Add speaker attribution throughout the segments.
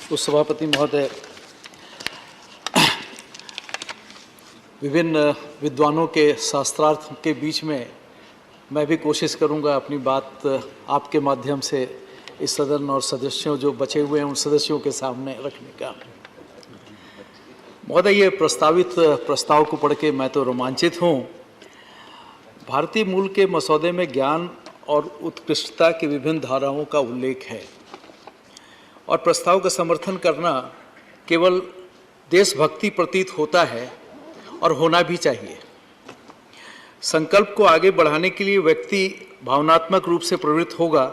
Speaker 1: उपसभापति महोदय, विभिन्न विद्वानों के शास्त्रार्थ के बीच में मैं भी कोशिश करूंगा अपनी बात आपके माध्यम से इस सदन और सदस्यों जो बचे हुए हैं उन सदस्यों के सामने रखने का। महोदय, ये प्रस्तावित प्रस्ताव को पढ़ के मैं तो रोमांचित हूँ। भारतीय मूल के मसौदे में ज्ञान और उत्कृष्टता की विभिन्न धाराओं का उल्लेख है और प्रस्ताव का समर्थन करना केवल देशभक्ति प्रतीत होता है और होना भी चाहिए। संकल्प को आगे बढ़ाने के लिए व्यक्ति भावनात्मक रूप से प्रवृत्त होगा,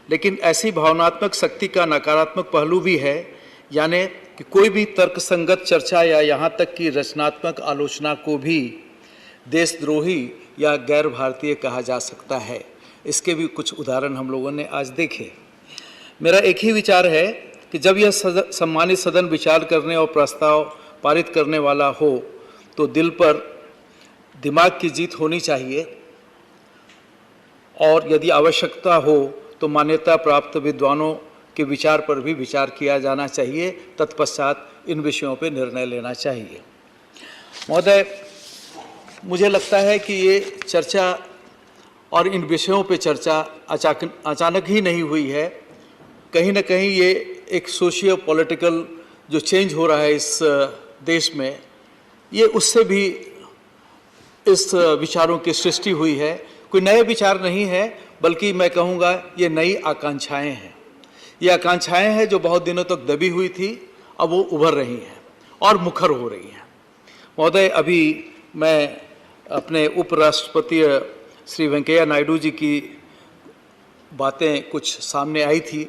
Speaker 1: लेकिन ऐसी भावनात्मक शक्ति का नकारात्मक पहलू भी है, यानी कि कोई भी तर्कसंगत चर्चा या यहाँ तक कि रचनात्मक आलोचना को भी देशद्रोही या गैर भारतीय कहा जा सकता है। इसके भी कुछ उदाहरण हम लोगों ने आज देखे। मेरा एक ही विचार है कि जब यह सम्मानित सदन विचार करने और प्रस्ताव पारित करने वाला हो तो दिल पर दिमाग की जीत होनी चाहिए और यदि आवश्यकता हो तो मान्यता प्राप्त विद्वानों के विचार पर भी विचार किया जाना चाहिए। तत्पश्चात इन विषयों पर निर्णय लेना चाहिए। महोदय, मुझे लगता है कि ये चर्चा और इन विषयों पे चर्चा अचानक ही नहीं हुई है। कहीं ना कहीं ये एक सोशियो पॉलिटिकल जो चेंज हो रहा है इस देश में, ये उससे भी इस विचारों की सृष्टि हुई है। कोई नए विचार नहीं है, बल्कि मैं कहूँगा ये नई आकांक्षाएं हैं। ये आकांक्षाएं हैं जो बहुत दिनों तक दबी हुई थी, अब वो उभर रही हैं और मुखर हो रही हैं। महोदय, अभी मैं अपने उपराष्ट्रपति श्री वेंकैया नायडू जी की बातें कुछ सामने आई थी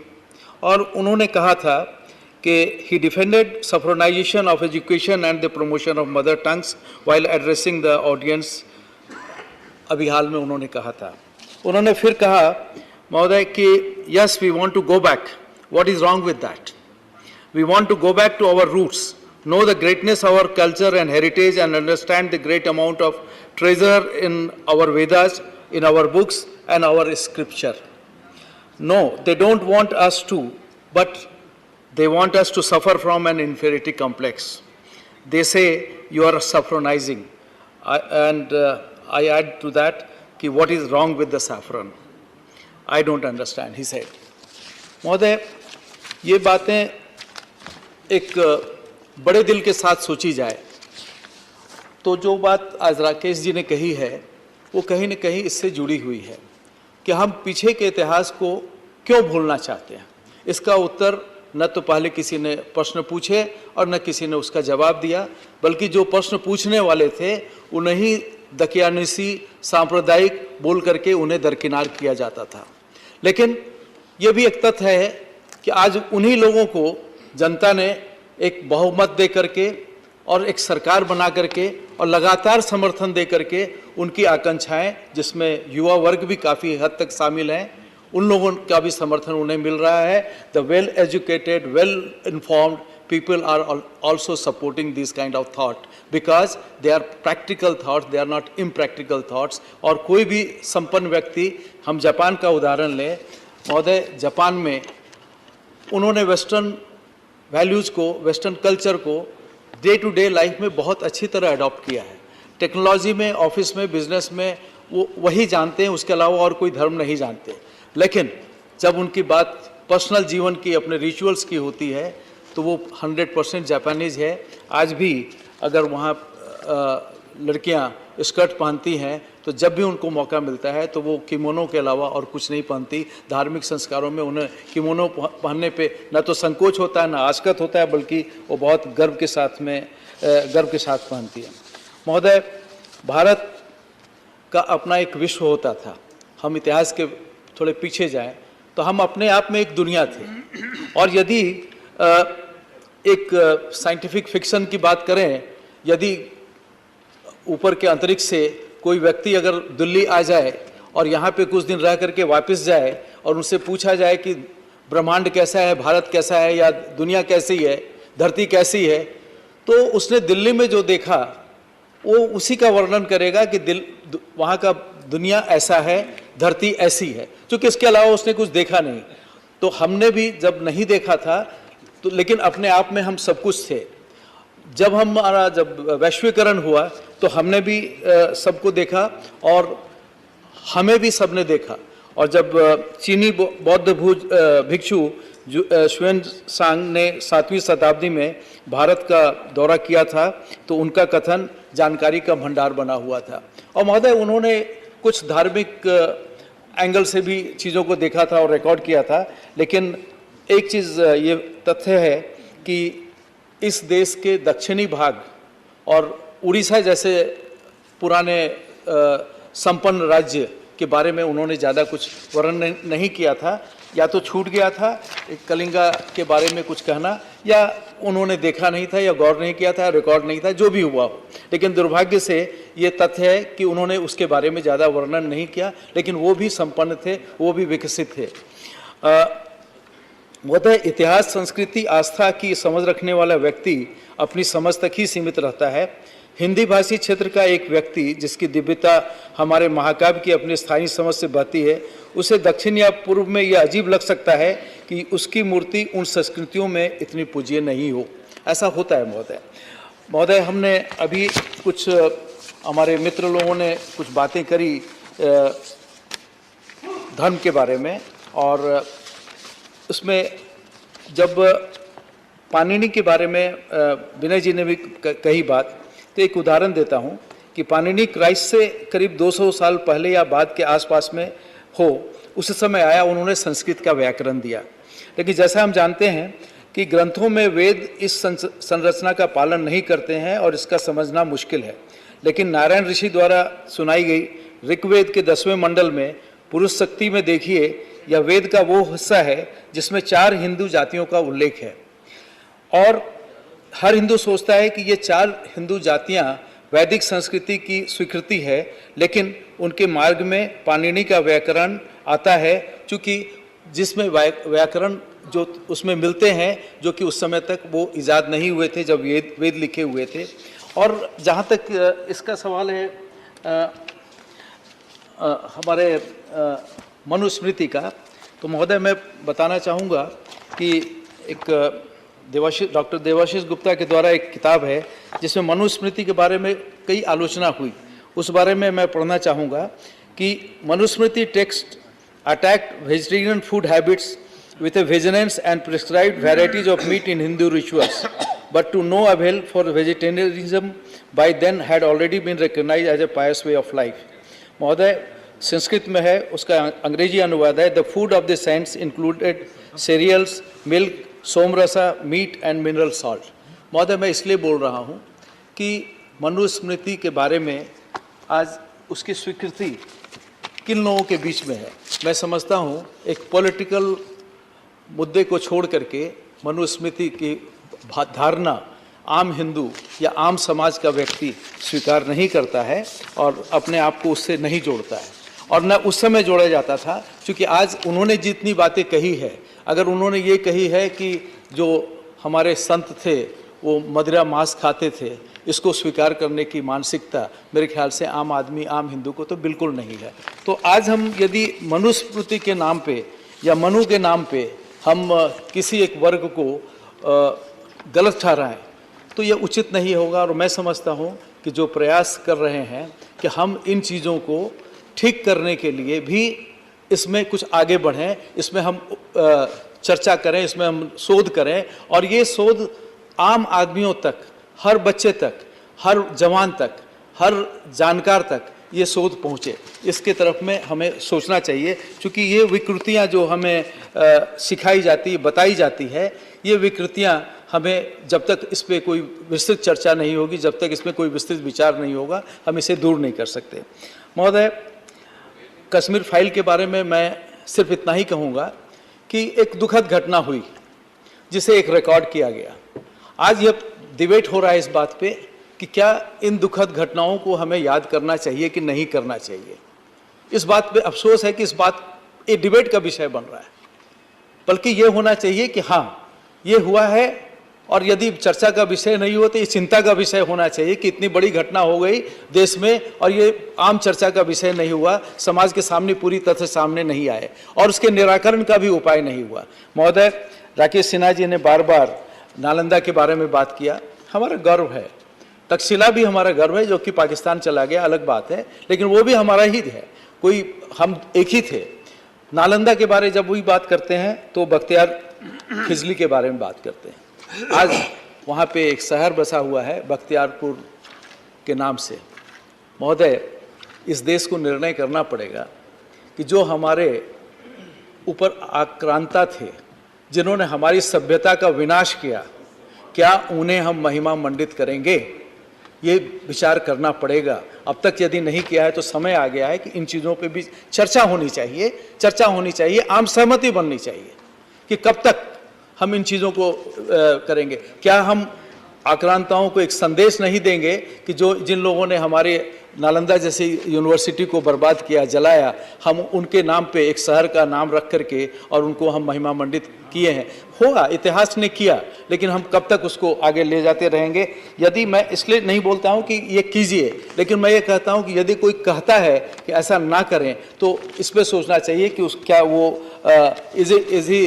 Speaker 1: और उन्होंने कहा था कि he defended saffronization of education and the promotion of mother tongues while addressing the audience। अभी हाल में उन्होंने कहा था। उन्होंने फिर कहा महोदय कि yes, we want to go back. What is wrong with that? We want to go back to our roots, know the greatness of our culture and heritage and understand the great amount of treasure in our Vedas, in our books and our scripture. No, they don't want us to, but they want us to suffer from an inferiority complex. They say you are saffronizing. I add to that, कि what is wrong with the saffron? I don't understand, he said. महोदय, ये बातें एक बड़े दिल के साथ सोची जाए तो जो बात आज राकेश जी ने कही है वो कहीं न कहीं इससे जुड़ी हुई है कि हम पीछे के इतिहास को क्यों भूलना चाहते हैं। इसका उत्तर न तो पहले किसी ने प्रश्न पूछे और न किसी ने उसका जवाब दिया, बल्कि जो प्रश्न पूछने वाले थे उन्हें दकियानुसी सांप्रदायिक बोल करके उन्हें दरकिनार किया जाता था। लेकिन ये भी एक तथ्य है कि आज उन्हीं लोगों को जनता ने एक बहुमत दे करके और एक सरकार बना करके और लगातार समर्थन दे करके उनकी आकांक्षाएं, जिसमें युवा वर्ग भी काफ़ी हद तक शामिल हैं, उन लोगों का भी समर्थन उन्हें मिल रहा है। The well educated, well informed people are also supporting this kind of thought because they are practical thoughts, they are not impractical thoughts। और कोई भी संपन्न व्यक्ति, हम जापान का उदाहरण लें महोदय, जापान में उन्होंने वेस्टर्न वैल्यूज़ को, वेस्टर्न कल्चर को डे टू डे लाइफ में बहुत अच्छी तरह अडॉप्ट किया है। टेक्नोलॉजी में, ऑफिस में, बिजनेस में वो वही जानते हैं, उसके अलावा और कोई धर्म नहीं जानते। लेकिन जब उनकी बात पर्सनल जीवन की, अपने रिचुअल्स की होती है तो वो 100% जापानीज़ है। आज भी अगर वहाँ लड़कियाँ स्कर्ट पहनती हैं तो जब भी उनको मौका मिलता है तो वो किमोनो के अलावा और कुछ नहीं पहनती। धार्मिक संस्कारों में उन्हें किमोनो पहनने पे न तो संकोच होता है, न आशकत होता है, बल्कि वो बहुत गर्व के साथ पहनती है। महोदय, भारत का अपना एक विश्व होता था। हम इतिहास के थोड़े पीछे जाएं तो हम अपने आप में एक दुनिया थे और यदि एक साइंटिफिक फिक्शन की बात करें, यदि ऊपर के अंतरिक्ष से कोई व्यक्ति अगर दिल्ली आ जाए और यहाँ पे कुछ दिन रह करके वापस जाए और उनसे पूछा जाए कि ब्रह्मांड कैसा है, भारत कैसा है, या दुनिया कैसी है, धरती कैसी है, तो उसने दिल्ली में जो देखा वो उसी का वर्णन करेगा कि वहाँ का दुनिया ऐसा है, धरती ऐसी है, क्योंकि इसके अलावा उसने कुछ देखा नहीं। तो हमने भी जब नहीं देखा था तो लेकिन अपने आप में हम सब कुछ थे। जब वैश्वीकरण हुआ तो हमने भी सबको देखा और हमें भी सबने देखा। और जब चीनी बौद्ध भिक्षु ह्वेनसांग ने 7वीं शताब्दी में भारत का दौरा किया था तो उनका कथन जानकारी का भंडार बना हुआ था। और महोदय उन्होंने कुछ धार्मिक एंगल से भी चीज़ों को देखा था और रिकॉर्ड किया था। लेकिन एक चीज़ ये तथ्य है कि इस देश के दक्षिणी भाग और उड़ीसा जैसे पुराने संपन्न राज्य के बारे में उन्होंने ज़्यादा कुछ वर्णन नहीं किया था। या तो छूट गया था कलिंगा के बारे में कुछ कहना, या उन्होंने देखा नहीं था, या गौर नहीं किया था, रिकॉर्ड नहीं था, जो भी हुआ हो। लेकिन दुर्भाग्य से ये तथ्य है कि उन्होंने उसके बारे में ज़्यादा वर्णन नहीं किया। लेकिन वो भी संपन्न थे, वो भी विकसित थे। वह इतिहास, संस्कृति, आस्था की समझ रखने वाला व्यक्ति अपनी समझ तक ही सीमित रहता है। हिंदी भाषी क्षेत्र का एक व्यक्ति जिसकी दिव्यता हमारे महाकाव्य की अपनी स्थानीय समझ से बहती है, उसे दक्षिण या पूर्व में यह अजीब लग सकता है कि उसकी मूर्ति उन संस्कृतियों में इतनी पूज्य नहीं हो। ऐसा होता है महोदय। हमने अभी कुछ हमारे मित्र लोगों ने कुछ बातें करी धर्म के बारे में, और उसमें जब पाणिनि के बारे में विनय जी ने भी कही बात, तो एक उदाहरण देता हूँ कि पाणिनि क्राइस्ट से करीब 200 साल पहले या बाद के आसपास में हो, उस समय आया, उन्होंने संस्कृत का व्याकरण दिया। लेकिन जैसा हम जानते हैं कि ग्रंथों में वेद इस संरचना का पालन नहीं करते हैं और इसका समझना मुश्किल है। लेकिन नारायण ऋषि द्वारा सुनाई गई ऋग्वेद के 10वें मंडल में पुरुष शक्ति में देखिए, यह वेद का वो हिस्सा है जिसमें 4 हिंदू जातियों का उल्लेख है। और हर हिंदू सोचता है कि ये 4 हिंदू जातियां वैदिक संस्कृति की स्वीकृति है, लेकिन उनके मार्ग में पाणिनि का व्याकरण आता है, क्योंकि जिसमें व्याकरण जो उसमें मिलते हैं, जो कि उस समय तक वो इजाद नहीं हुए थे जब वेद लिखे हुए थे। और जहाँ तक इसका सवाल है हमारे मनुस्मृति का, तो महोदय मैं बताना चाहूँगा कि एक डॉक्टर देवाशीष गुप्ता के द्वारा एक किताब है जिसमें मनुस्मृति के बारे में कई आलोचना हुई। उस बारे में मैं पढ़ना चाहूँगा कि Manusmriti text attacked vegetarian food habits with a vigilance and prescribed varieties of meat in Hindu rituals, but to no avail, for vegetarianism by then had already been recognized as a pious way of life. महोदय संस्कृत में है, उसका अंग्रेजी अनुवाद है, the food of the saints included cereals, milk, somrasa, meat and mineral salt. महोदय मैं इसलिए बोल रहा हूँ कि मनुस्मृति के बारे में आज उसकी स्वीकृति किन लोगों के बीच में है। मैं समझता हूँ एक पॉलिटिकल मुद्दे को छोड़ करके मनुस्मृति की धारणा आम हिंदू या आम समाज का व्यक्ति स्वीकार नहीं करता है और अपने आप को उससे नहीं जोड़ता है, और न उस समय जोड़ा जाता था। क्योंकि आज उन्होंने जितनी बातें कही है, अगर उन्होंने ये कही है कि जो हमारे संत थे वो मदिरा मांस खाते थे, इसको स्वीकार करने की मानसिकता मेरे ख्याल से आम आदमी, आम हिंदू को तो बिल्कुल नहीं है। तो आज हम यदि मनुस्मृति के नाम पे या मनु के नाम पे हम किसी एक वर्ग को गलत ठहराएं तो यह उचित नहीं होगा। और मैं समझता हूं कि जो प्रयास कर रहे हैं कि हम इन चीज़ों को ठीक करने के लिए भी इसमें कुछ आगे बढ़ें, इसमें हम चर्चा करें, इसमें हम शोध करें, और ये शोध आम आदमियों तक, हर बच्चे तक, हर जवान तक, हर जानकार तक ये शोध पहुँचे, इसके तरफ में हमें सोचना चाहिए। क्योंकि ये विकृतियाँ जो हमें सिखाई जाती, बताई जाती है, ये विकृतियाँ हमें जब तक इस पर कोई विस्तृत चर्चा नहीं होगी, जब तक इसमें कोई विस्तृत विचार नहीं होगा, हम इसे दूर नहीं कर सकते। महोदय कश्मीर फाइल के बारे में मैं सिर्फ इतना ही कहूँगा कि एक दुखद घटना हुई जिसे एक रिकॉर्ड किया गया। आज यह डिबेट हो रहा है इस बात पे कि क्या इन दुखद घटनाओं को हमें याद करना चाहिए कि नहीं करना चाहिए। इस बात पे अफसोस है कि इस बात एक डिबेट का विषय बन रहा है, बल्कि ये होना चाहिए कि हाँ ये हुआ है, और यदि चर्चा का विषय नहीं हो तो ये चिंता का विषय होना चाहिए कि इतनी बड़ी घटना हो गई देश में और ये आम चर्चा का विषय नहीं हुआ, समाज के सामने पूरी तरह से सामने नहीं आए और उसके निराकरण का भी उपाय नहीं हुआ। महोदय राकेश सिन्हा जी ने बार बार नालंदा के बारे में बात किया। हमारा गर्व है, तक्षशिला भी हमारा गर्व है, जो कि पाकिस्तान चला गया अलग बात है, लेकिन वो भी हमारा ही है, कोई हम एक ही थे। नालंदा के बारे जब वही बात करते हैं तो बख्तियार खिजली के बारे में बात करते हैं। आज वहाँ पे एक शहर बसा हुआ है बख्तियारपुर के नाम से। महोदय, इस देश को निर्णय करना पड़ेगा कि जो हमारे ऊपर आक्रांता थे, जिन्होंने हमारी सभ्यता का विनाश किया, क्या उन्हें हम महिमा मंडित करेंगे? ये विचार करना पड़ेगा। अब तक यदि नहीं किया है तो समय आ गया है कि इन चीज़ों पे भी चर्चा होनी चाहिए, आम सहमति बननी चाहिए कि कब तक हम इन चीज़ों को करेंगे। क्या हम आक्रांताओं को एक संदेश नहीं देंगे कि जिन लोगों ने हमारे नालंदा जैसी यूनिवर्सिटी को बर्बाद किया, जलाया, हम उनके नाम पे एक शहर का नाम रख करके और उनको हम महिमा मंडित किए हैं? होगा, इतिहास ने किया, लेकिन हम कब तक उसको आगे ले जाते रहेंगे? यदि मैं इसलिए नहीं बोलता हूं कि ये कीजिए, लेकिन मैं ये कहता हूं कि यदि कोई कहता है कि ऐसा ना करें तो इस पर सोचना चाहिए कि क्या वो इज ही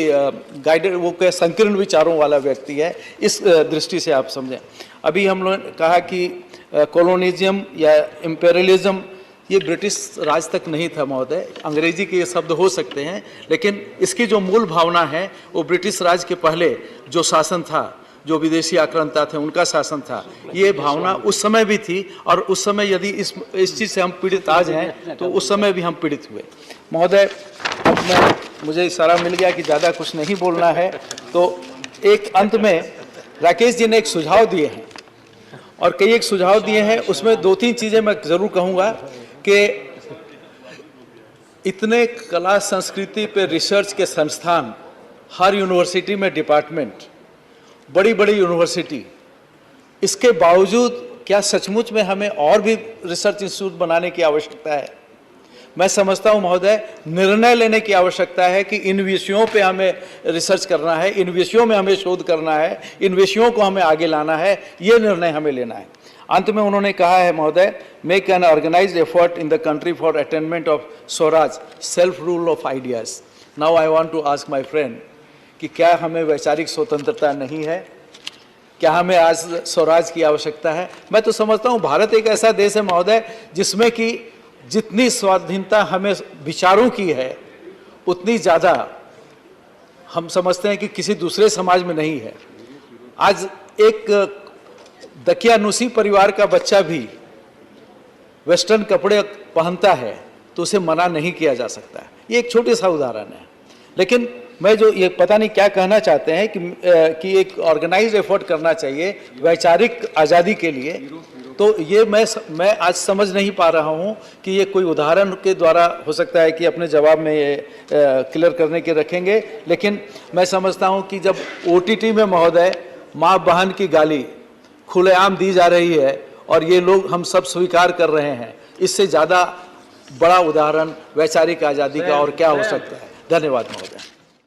Speaker 1: गाइडेड, वो क्या संकीर्ण विचारों वाला व्यक्ति है? इस दृष्टि से आप समझें। अभी हम लोगों ने कहा कि कॉलोनिज्म या इम्पेरियलिज्म ये ब्रिटिश राज तक नहीं था महोदय। अंग्रेजी के ये शब्द हो सकते हैं, लेकिन इसकी जो मूल भावना है वो ब्रिटिश राज के पहले जो शासन था, जो विदेशी आक्रांता थे उनका शासन था, ये भावना उस समय भी थी। और उस समय यदि इस चीज़ से हम पीड़ित आज हैं तो उस समय भी हम पीड़ित हुए। महोदय, अब मुझे इशारा मिल गया कि ज़्यादा कुछ नहीं बोलना है, तो एक अंत में राकेश जी ने एक सुझाव दिए हैं और कई एक सुझाव दिए हैं, उसमें 2-3 चीज़ें मैं ज़रूर कहूँगा कि इतने कला संस्कृति पे रिसर्च के संस्थान, हर यूनिवर्सिटी में डिपार्टमेंट, बड़ी बड़ी यूनिवर्सिटी, इसके बावजूद क्या सचमुच में हमें और भी रिसर्च इंस्टीट्यूट बनाने की आवश्यकता है? मैं समझता हूं महोदय, निर्णय लेने की आवश्यकता है कि इन विषयों पे हमें रिसर्च करना है, इन विषयों में हमें शोध करना है, इन विषयों को हमें आगे लाना है, ये निर्णय हमें लेना है। अंत में उन्होंने कहा है महोदय, make an organised effort in the country for attainment of swaraj, self rule of ideas. Now I want to ask my friend कि क्या हमें वैचारिक स्वतंत्रता नहीं है? क्या हमें आज स्वराज की आवश्यकता है? मैं तो समझता हूँ भारत एक ऐसा देश है महोदय जिसमें कि जितनी स्वाधीनता हमें विचारों की है, उतनी ज़्यादा हम समझते हैं कि किसी दूसरे समाज में नहीं है। आज एक दकियानुसी परिवार का बच्चा भी वेस्टर्न कपड़े पहनता है तो उसे मना नहीं किया जा सकता है। ये एक छोटे सा उदाहरण है, लेकिन मैं जो ये पता नहीं क्या कहना चाहते हैं कि एक ऑर्गेनाइज्ड एफर्ट करना चाहिए वैचारिक आज़ादी के लिए, तो ये मैं आज समझ नहीं पा रहा हूँ कि ये कोई उदाहरण के द्वारा हो सकता है कि अपने जवाब में ये क्लियर करने के रखेंगे। लेकिन मैं समझता हूँ कि जब OTT में महोदय माँ बहन की गाली खुलेआम दी जा रही है और ये लोग हम सब स्वीकार कर रहे हैं, इससे ज़्यादा बड़ा उदाहरण वैचारिक आज़ादी का और क्या हो सकता है? धन्यवाद महोदय।